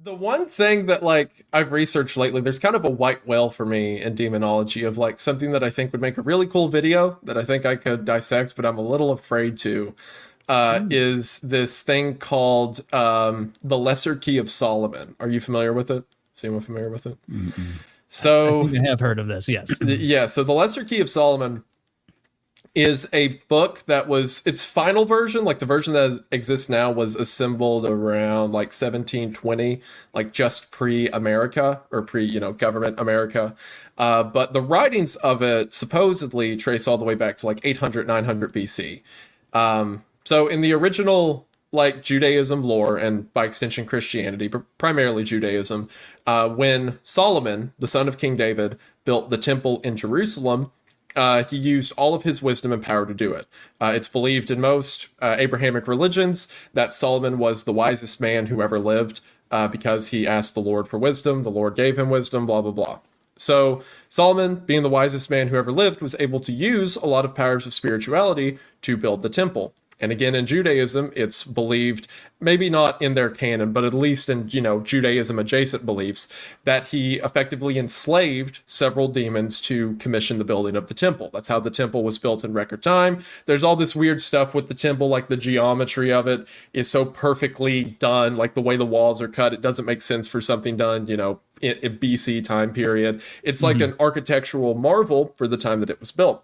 The one thing that like I've researched lately, there's kind of a white whale for me in demonology of like something that I think would make a really cool video that I think I could dissect, but I'm a little afraid to. Is this thing called the Lesser Key of Solomon? Are you familiar with it? Is anyone familiar with it? I So think I have heard of this. Yes. yeah, so the Lesser Key of Solomon is a book that was its final version, like the version that exists now, was assembled around like 1720, like just pre-America or government America. But the writings of it supposedly trace all the way back to like 800, 900 BC. So in the original like Judaism lore and by extension Christianity, but primarily Judaism, when Solomon, the son of King David, built the temple in Jerusalem, he used all of his wisdom and power to do it. It's believed in most Abrahamic religions that Solomon was the wisest man who ever lived because he asked the Lord for wisdom. The Lord gave him wisdom, blah, blah, blah. So Solomon, being the wisest man who ever lived, was able to use a lot of powers of spirituality to build the temple. And again, in Judaism, it's believed, maybe not in their canon, but at least in, Judaism adjacent beliefs, that he effectively enslaved several demons to commission the building of the temple. That's how the temple was built in record time. There's all this weird stuff with the temple, like the geometry of it is so perfectly done, like the way the walls are cut. It doesn't make sense for something done, in BC time period. It's like an architectural marvel for the time that it was built.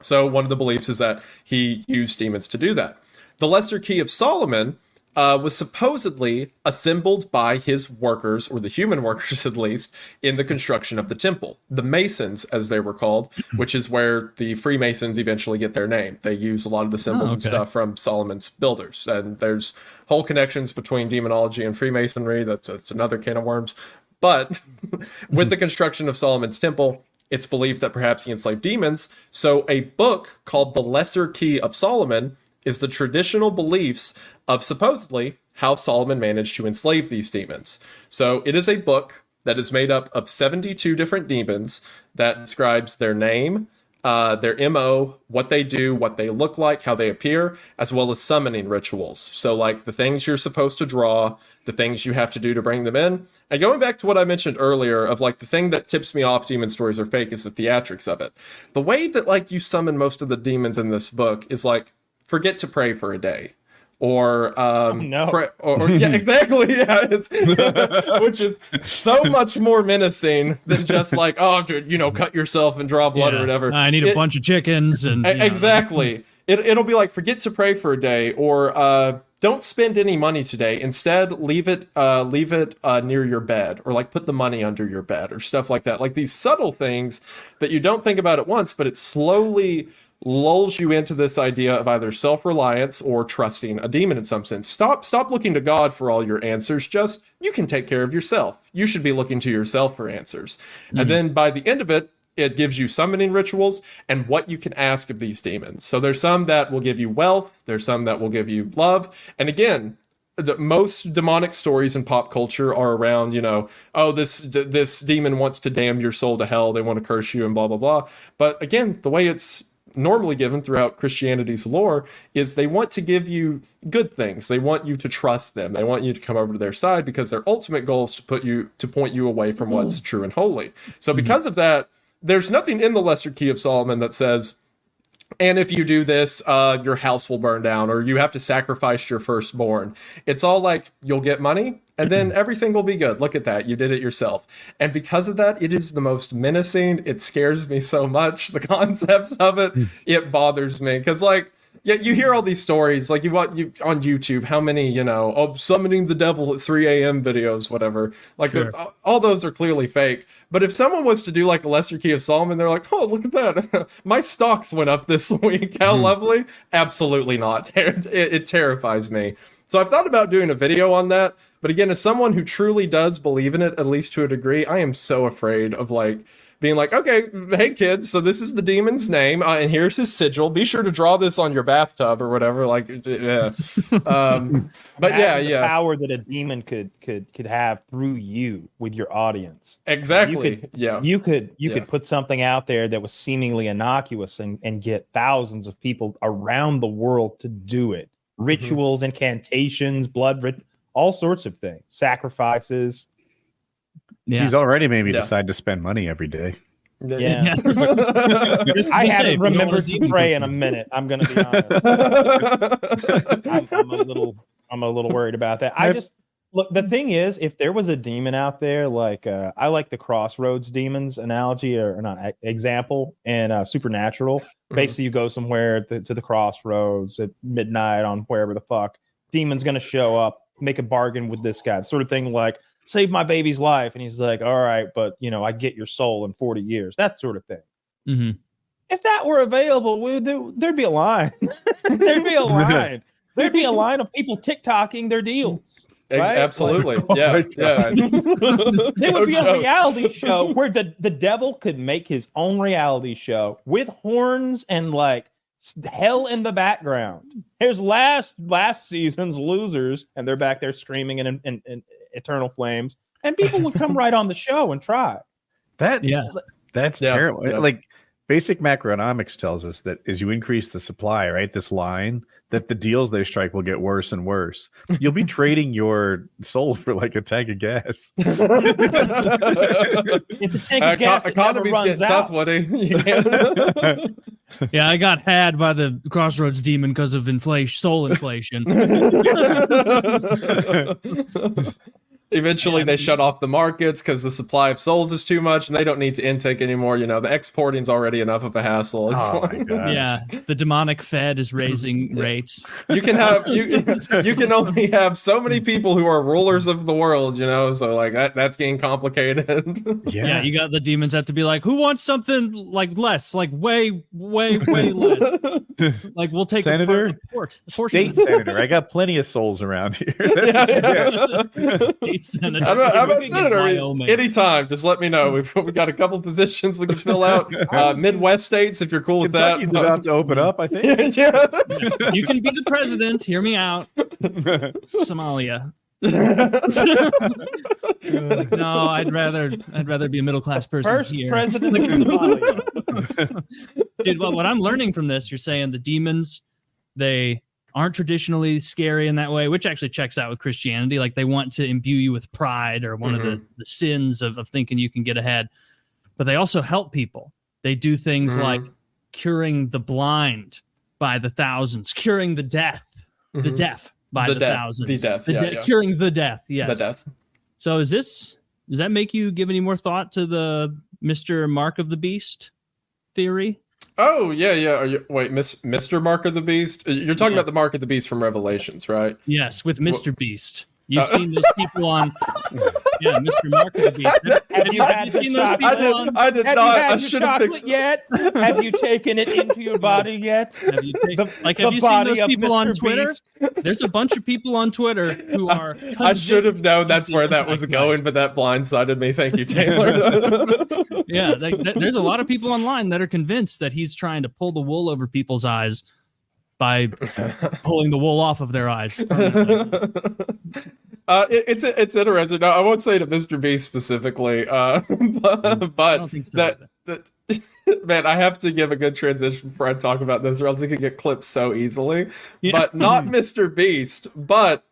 So one of the beliefs is that he used demons to do that. The Lesser Key of Solomon was supposedly assembled by his workers, or the human workers at least, in the construction of the temple. The Masons, as they were called, which is where the Freemasons eventually get their name. They use a lot of the symbols and stuff from Solomon's builders. And there's whole connections between demonology and Freemasonry. That's another can of worms. But with the construction of Solomon's temple, it's believed that perhaps he enslaved demons. So a book called The Lesser Key of Solomon is the traditional beliefs of supposedly how Solomon managed to enslave these demons. So it is a book that is made up of 72 different demons that describes their name, their MO, what they do, what they look like, how they appear, as well as summoning rituals. So like the things you're supposed to draw, the things you have to do to bring them in. And going back to what I mentioned earlier of like the thing that tips me off demon stories are fake is the theatrics of it. The way that like you summon most of the demons in this book is like, forget to pray for a day. Or yeah, exactly, yeah, which is so much more menacing than just like, oh, dude, cut yourself and draw blood or whatever. I need a bunch of chickens and exactly. It'll be like, forget to pray for a day, or don't spend any money today. Instead, leave it near your bed, or like put the money under your bed, or stuff like that. Like these subtle things that you don't think about at once, but it slowly lulls you into this idea of either self-reliance or trusting a demon in some sense. Stop looking to God for all your answers. Just, you can take care of yourself. You should be looking to yourself for answers. And then by the end of it, it gives you summoning rituals and what you can ask of these demons. So there's some that will give you wealth. There's some that will give you love. And again, the most demonic stories in pop culture are around, oh, this demon wants to damn your soul to hell. They want to curse you and blah, blah, blah. But again, the way it's normally given throughout Christianity's lore is they want to give you good things. They want you to trust them. They want you to come over to their side because their ultimate goal is to point you away from what's true and holy. So because of that, there's nothing in the Lesser Key of Solomon that says, and if you do this, your house will burn down, or you have to sacrifice your firstborn. It's all like, you'll get money, and then everything will be good. Look at that. You did it yourself. And because of that, it is the most menacing. It scares me so much. The concepts of it, it bothers me. Because, like, yeah, you hear all these stories, like you on YouTube, how many, summoning the devil at 3 a.m. videos, whatever. Like, all those are clearly fake. But if someone was to do like a Lesser Key of Solomon, they're like, oh, look at that. My stocks went up this week. How lovely. Absolutely not. It terrifies me. So I've thought about doing a video on that. But again, as someone who truly does believe in it, at least to a degree, I am so afraid of like being like, okay, hey kids, so this is the demon's name, and here's his sigil. Be sure to draw this on your bathtub or whatever. Like, yeah. But yeah, the power that a demon could have through you with your audience. Exactly. You could put something out there that was seemingly innocuous and get thousands of people around the world to do it. Rituals, incantations, all sorts of things, sacrifices. Yeah. He's already made me Yeah. decide to spend money every day. Yeah. Just to I be haven't safe, you don't want remembered a to demon pray in a cookie. minute. I'm going to be honest. I'm a little worried about that. I just look. The thing is, if there was a demon out there, like I like the Crossroads demons analogy or not example, and Supernatural. Basically, you go somewhere to the crossroads at midnight on wherever the fuck. Demon's going to show up, make a bargain with this guy. Sort of thing like, save my baby's life. And he's like, all right, but I get your soul in 40 years. That sort of thing. Mm-hmm. If that were available, there'd be a line. There'd be a line. There'd be a line of people TikToking their deals. Right? Absolutely. Like, yeah. There would be a joke. reality show where the devil could make his own reality show with horns and like hell in the background. Here's last season's losers, and they're back there screaming in eternal flames, and people would come right on the show and try. That's Yeah. terrible. Yeah. Like basic macroeconomics tells us that as you increase the supply, right, this line, that the deals they strike will get worse and worse. You'll be trading your soul for like a tank of gas. It's a tank of gas that never Economy's runs getting out. tough, Woody. You can't- Yeah, I got had by the Crossroads demon because of soul inflation. Eventually, they shut off the markets because the supply of souls is too much, and they don't need to intake anymore. The exporting's already enough of a hassle. It's Oh my gosh. Yeah, the demonic Fed is raising rates. you can have you can only have so many people who are rulers of the world. So like that's getting complicated. Yeah, you got the demons have to be like, who wants something like less, like way less. Like we'll take Senator? a portion. State senator, I got plenty of souls around here. State senator. How about We can get Senator? Wyoming. Anytime, just let me know. We've got a couple positions we can fill out. Midwest states, if you're cool with that. Kentucky's about to open up, I think. Yeah. You can be the president. Hear me out. Somalia. No, I'd rather be a middle class person First here. president of Somalia. Dude, well, what I'm learning from this, you're saying the demons, they aren't traditionally scary in that way, which actually checks out with Christianity. Like they want to imbue you with pride or one of the sins of thinking you can get ahead. But they also help people. They do things like curing the blind by the thousands, curing the deaf by the thousands. The deaf, curing the deaf, yes. The deaf. So does that make you give any more thought to the Mr. Mark of the Beast theory? Oh, yeah. Mr. Mark of the Beast? You're talking about the Mark of the Beast from Revelations, right? Yes, with Mr. Beast. You've seen those people on... Yeah, Mr. Mark of the Beast. Have you seen those people on... I did Have not. you I had should your have chocolate picked... yet? Have you taken it into your body yet? Have you seen The those body of people on Mr. Twitter? Beast. There's a bunch of people on Twitter who are... I should have known that's where that was Antichrist. going, but that blindsided me. Thank you, Taylor. Yeah, there's a lot of people online that are convinced that he's trying to pull the wool over people's eyes by pulling the wool off of their eyes. It's interesting. No, I won't say to Mr. Beast specifically, but I don't think so. that man, I have to give a good transition before I talk about this, or else it could get clipped so easily. Yeah. But not Mr. Beast, but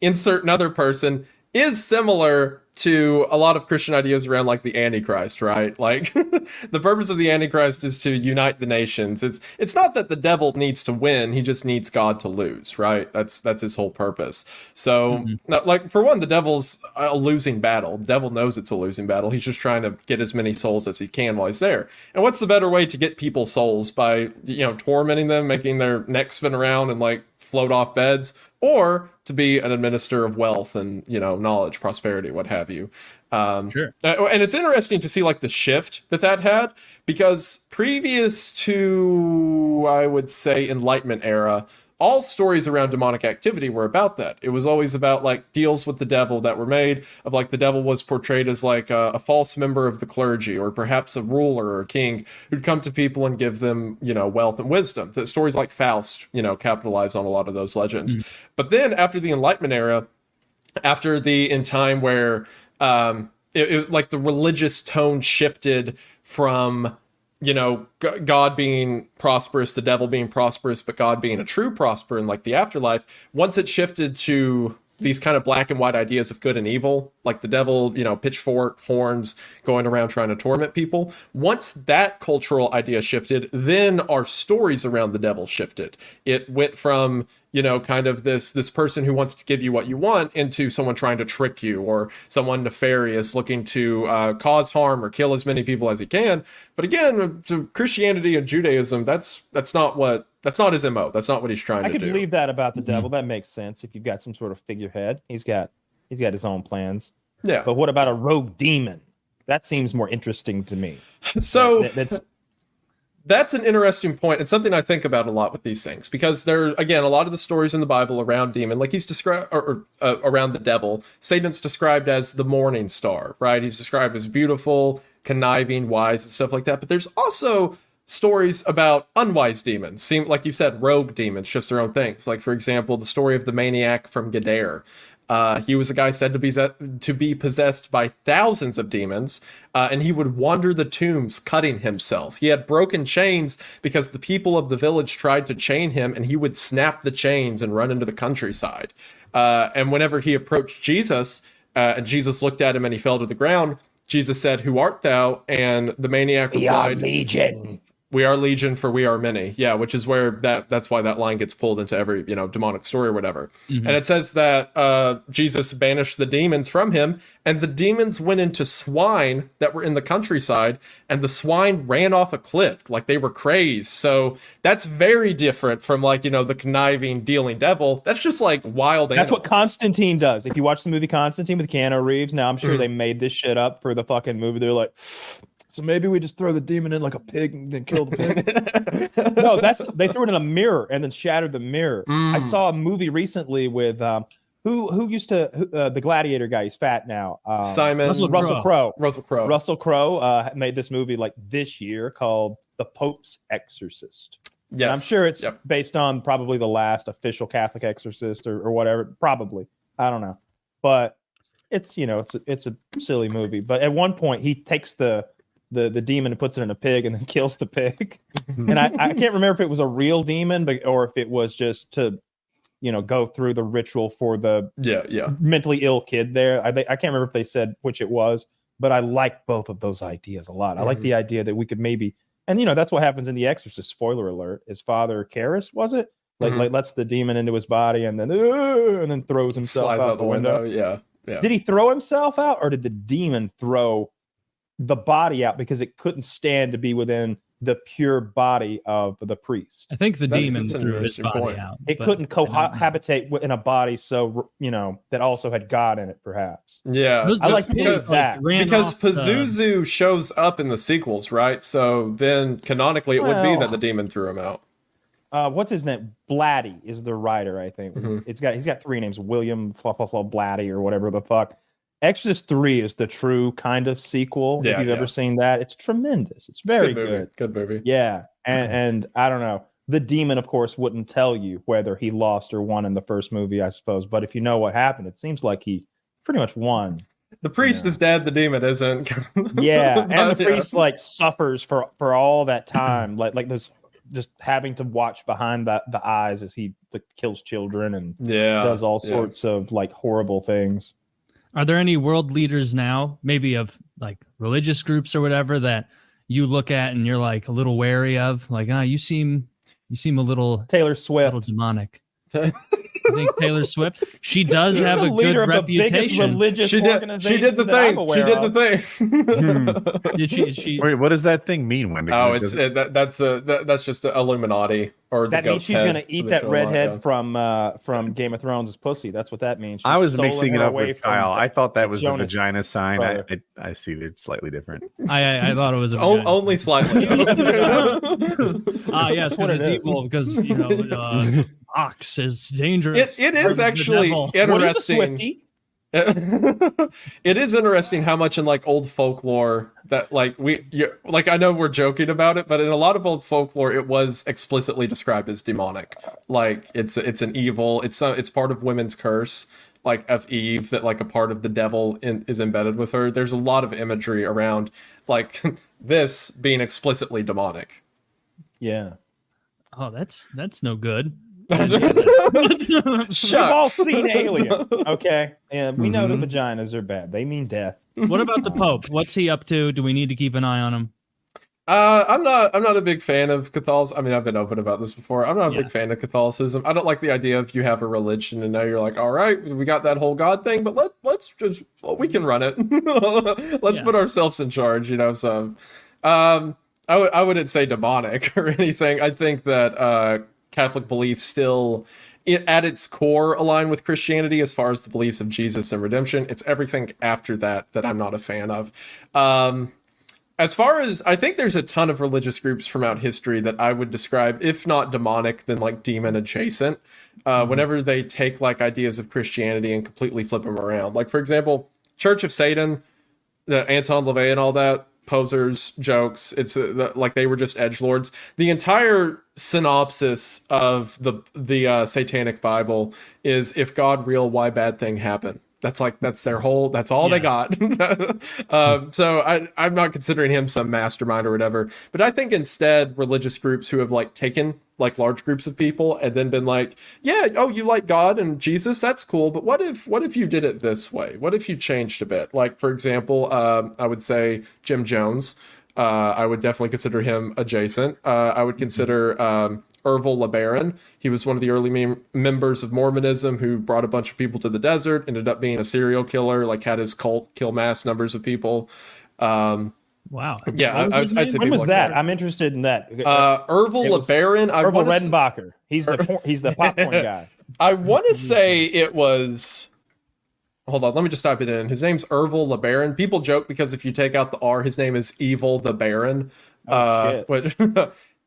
insert another person is similar to a lot of Christian ideas around like the Antichrist, right? Like the purpose of the Antichrist is to unite the nations. It's not that the devil needs to win, he just needs God to lose, right? That's his whole purpose. So like for one, the devil's a losing battle. The devil knows it's a losing battle. He's just trying to get as many souls as he can while he's there. And what's the better way to get people's souls? By tormenting them, making their necks spin around and like float off beds, or to be an administrator of wealth and knowledge, prosperity, what have you. Sure. And it's interesting to see like the shift that had, because previous to, I would say, Enlightenment era, all stories around demonic activity were about that. It was always about like deals with the devil that were made, of like the devil was portrayed as like a false member of the clergy, or perhaps a ruler or a king who'd come to people and give them, wealth and wisdom. The stories like Faust, capitalize on a lot of those legends. But then after the Enlightenment era, in time where it like the religious tone shifted from God being prosperous, the devil being prosperous, but God being a true prosper in like the afterlife. Once it shifted to these kind of black and white ideas of good and evil, like the devil, pitchfork, horns, going around trying to torment people. Once that cultural idea shifted, then our stories around the devil shifted. It went from, kind of this person who wants to give you what you want into someone trying to trick you, or someone nefarious looking to cause harm or kill as many people as he can. But again, to Christianity and Judaism, that's not his MO. That's not what he's trying to do. I could believe that about the devil. That makes sense. If you've got some sort of figurehead, he's got his own plans. Yeah. But what about a rogue demon? That seems more interesting to me. So that's an interesting point, and something I think about a lot with these things, because there, again, a lot of the stories in the Bible around demon, like he's described, or around the devil, Satan's described as the morning star, right? He's described as beautiful, conniving, wise, and stuff like that. But there's also stories about unwise demons, seem like you said, rogue demons, just their own things. Like, for example, the story of the maniac from Gader. He was a guy said to be possessed by thousands of demons, and he would wander the tombs cutting himself. He had broken chains because the people of the village tried to chain him, and he would snap the chains and run into the countryside. And whenever he approached Jesus, and Jesus looked at him and he fell to the ground, Jesus said, "Who art thou?" And the maniac replied, "We are legion. We are legion, for we are many." Yeah, which is where that's why that line gets pulled into every, demonic story or whatever. Mm-hmm. And it says that Jesus banished the demons from him, and the demons went into swine that were in the countryside, and the swine ran off a cliff like they were crazed. So that's very different from the conniving, dealing devil. That's just like wild animals. That's what Constantine does. If you watch the movie Constantine with Keanu Reeves, now I'm sure they made this shit up for the fucking movie. They're like, so maybe we just throw the demon in like a pig and then kill the pig. No, they threw it in a mirror and then shattered the mirror. I saw a movie recently with who used to the Gladiator guy. He's fat now. Russell Crowe. Russell Crowe made this movie like this year called The Pope's Exorcist. Yes, and I'm sure it's based on probably the last official Catholic exorcist or whatever. Probably, I don't know, but it's it's a silly movie. But at one point he takes the demon and puts it in a pig and then kills the pig. And I can't remember if it was a real demon, or if it was just to, go through the ritual for the mentally ill kid there. I can't remember if they said which it was, but I like both of those ideas a lot. I like the idea that we could maybe, and that's what happens in The Exorcist. Spoiler alert: is Father Karras, was it? Like lets the demon into his body and then throws himself out the window. Yeah. Did he throw himself out, or did the demon throw the body out because it couldn't stand to be within the pure body of the priest? I think the demon threw his body out. It couldn't cohabitate in a body, so that also had God in it, perhaps. Yeah, I like to believe that because Pazuzu shows up in the sequels, right? So then canonically, it would be that the demon threw him out. What's his name? Blatty is the writer, I think. He's got three names: William Blatty or whatever the fuck. Exorcist 3 is the true kind of sequel. If you've ever seen that, it's tremendous. It's very good. Good movie. Yeah, and I don't know. The demon, of course, wouldn't tell you whether he lost or won in the first movie, I suppose. But if you know what happened, it seems like he pretty much won. The priest is dead. The demon isn't. Yeah, and the priest suffers for all that time, like this, just having to watch behind the eyes as he kills children and does all sorts of horrible things. Are there any world leaders now, maybe of religious groups or whatever, that you look at and you're a little wary of? You seem a little Taylor Swift, a little demonic. You think Taylor Swift? She does have a good reputation. She did the thing. Did she? Wait, what does that thing mean, Wendy? Oh, that's just Illuminati, or that means she's going to eat that redhead from Game of Thrones' pussy. That's what that means. I was mixing it up with Kyle. I thought that was the vagina sign. I see it's slightly different. I thought it was only slightly. Yes, because it's evil. Because ox is dangerous. It is actually interesting. It is interesting how much in old folklore that I know we're joking about it, but in a lot of old folklore it was explicitly described as demonic. It's an evil. It's part of women's curse, of Eve, that a part of the devil is embedded with her. There's a lot of imagery around this being explicitly demonic. Yeah. Oh, that's no good. We've all Shucks. seen Alien, okay? And we know that vaginas are bad. They mean death. What about the Pope? What's he up to? Do we need to keep an eye on him? I'm not a big fan of Catholicism. I mean, I've been open about this before. I'm not a big fan of Catholicism. I don't like the idea of you have a religion and now you're like, all right, we got that whole God thing, but we can run it. Let's put ourselves in charge, So, I wouldn't say demonic or anything. I think that Catholic beliefs still, at its core, align with Christianity as far as the beliefs of Jesus and redemption. It's everything after that I'm not a fan of. As far as, I think there's a ton of religious groups from out history that I would describe, if not demonic, then like demon adjacent. Whenever they take like ideas of Christianity and completely flip them around. Like, for example, Church of Satan, the Anton LaVey and all that, posers, jokes. It's like they were just edgelords. The entire synopsis of the Satanic Bible is, if God real, why bad thing happen? That's all they got. So I'm not considering him some mastermind or whatever, but I think instead religious groups who have like taken like large groups of people and then been like, yeah, oh, you like God and Jesus, that's cool, but what if you did it this way? What if you changed a bit? Like, for example, I would say Jim Jones. I would definitely consider him adjacent. I would consider Ervil LeBaron. He was one of the early members of Mormonism who brought a bunch of people to the desert, ended up being a serial killer, like had his cult kill mass numbers of people. Wow. Yeah, I'd say when was like that? I'm interested in that. Ervil LeBaron. Ervil Redenbacher. He's the popcorn guy. I want to say it was. Hold on, let me just type it in. His name's Ervil LeBaron. People joke because if you take out the R, his name is Evil the Baron. Which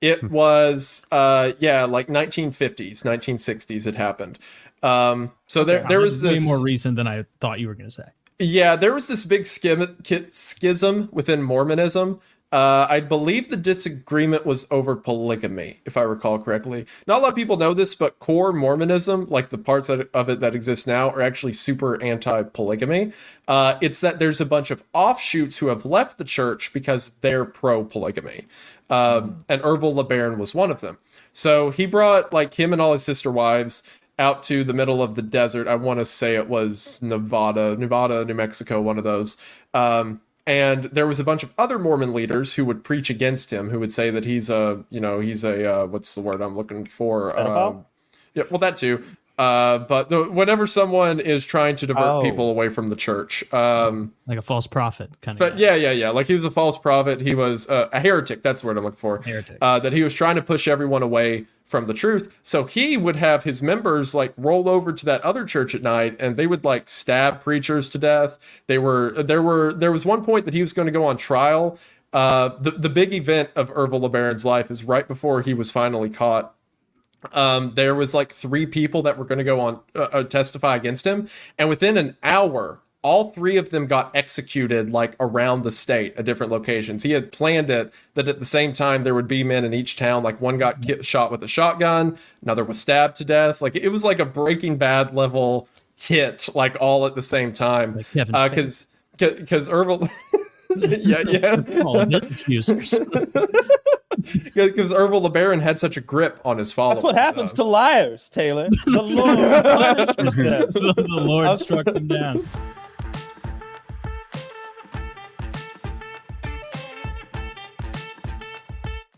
it was like 1950s, 1960s it happened. So there was this way more recent than I thought you were going to say. Yeah, there was this big schism within Mormonism. I believe the disagreement was over polygamy, if I recall correctly. Not a lot of people know this, but core Mormonism, like the parts of it that exist now, are actually super anti-polygamy. It's that there's a bunch of offshoots who have left the church because they're pro-polygamy. And Ervil LeBaron was one of them. So he brought like him and all his sister wives out to the middle of the desert. I want to say it was Nevada, New Mexico, one of those. And there was a bunch of other Mormon leaders who would preach against him, who would say that he's a what's the word I'm looking for? Yeah, well, that too. But whenever someone is trying to divert people away from the church, like a false prophet kind of. But yeah. Like he was a false prophet. He was a heretic. That's the word I'm looking for. Heretic. That he was trying to push everyone away from the truth. So he would have his members like roll over to that other church at night, and they would like stab preachers to death. There was one point that he was going to go on trial. The big event of Ervil LeBaron's life is right before he was finally caught. There was like 3 people that were going to go on testify against him, and within an hour, all 3 of them got executed like around the state at different locations. He had planned it that at the same time there would be men in each town. Like one got shot with a shotgun, another was stabbed to death. Like it was like a Breaking Bad level hit, like all at the same time. Because Ervil, yeah. All his accusers. Because Ervil LeBaron had such a grip on his followers. That's what happens to liars, Taylor. The Lord punishes them. The Lord struck them down.